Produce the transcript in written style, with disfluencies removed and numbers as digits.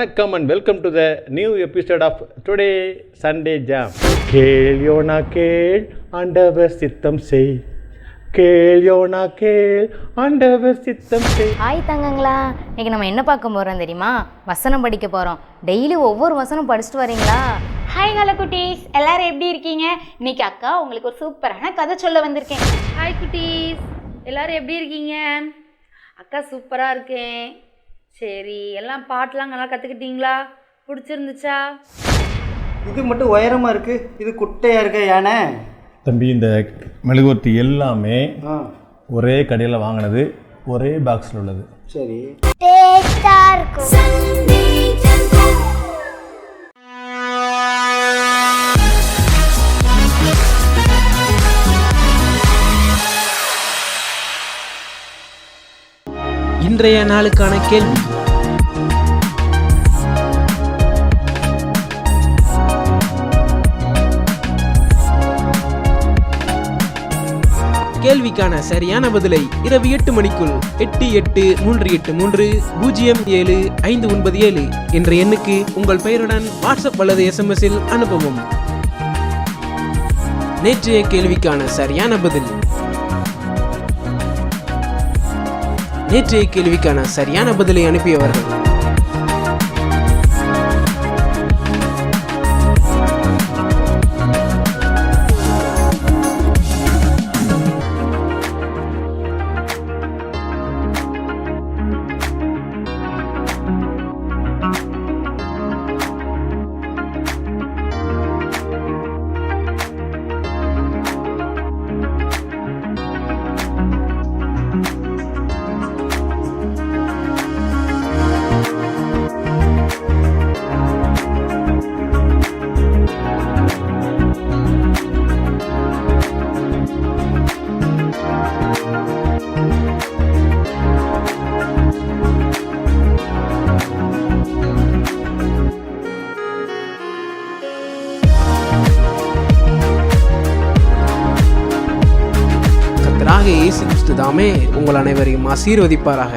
வணக்கம் and welcome to the new episode of today Sunday jam. கேள்யோனா கேள் ஆண்டவர் சித்தம் செய், கேள்யோனா கேள் ஆண்டவர் சித்தம் செய். ஹாய் தங்கங்களா, இன்னைக்கு நம்ம என்ன பார்க்க போகிறோம் தெரியுமா? வசனம் படிக்க போகிறோம். டெய்லி ஒவ்வொரு வசனம் படிச்சுட்டு வரீங்களா? ஹாய் ஹலோ குட்டீஸ், எல்லாரும் எப்படி இருக்கீங்க? இன்னைக்கு அக்கா உங்களுக்கு ஒரு சூப்பரான கதை சொல்ல வந்திருக்கேன். ஹாய் குட்டீஸ், எல்லாரும் எப்படி இருக்கீங்க? அக்கா சூப்பராக இருக்கேன். சரி, எல்லாம் பாட்டெலாம் நல்லா கற்றுக்கிட்டீங்களா? பிடிச்சிருந்துச்சா? இது மட்டும் உயரமாக இருக்குது, இது குட்டையாக இருக்க யானை. தம்பி, இந்த மெழுகுவர்த்தி எல்லாமே ஒரே கடையில் வாங்கினது, ஒரே பாக்ஸில் உள்ளது. சரி, இன்றைய நாளுக்கான கேள்வி. கேள்விக்கான சரியான பதிலை இரவு 8 மணிக்குள் 8838307597 என்ற எண்ணுக்கு உங்கள் பெயருடன் வாட்ஸ்அப் அல்லது SMS-இல் அனுப்பவும். நேற்றைய கேள்விக்கான சரியான பதில். நேற்றைய கேள்விக்கான சரியான பதிலை அனுப்பியவர்கள் இயேசு கிறிஸ்து தாமே உங்கள் அனைவரையும் ஆசீர்வதிப்பாராக.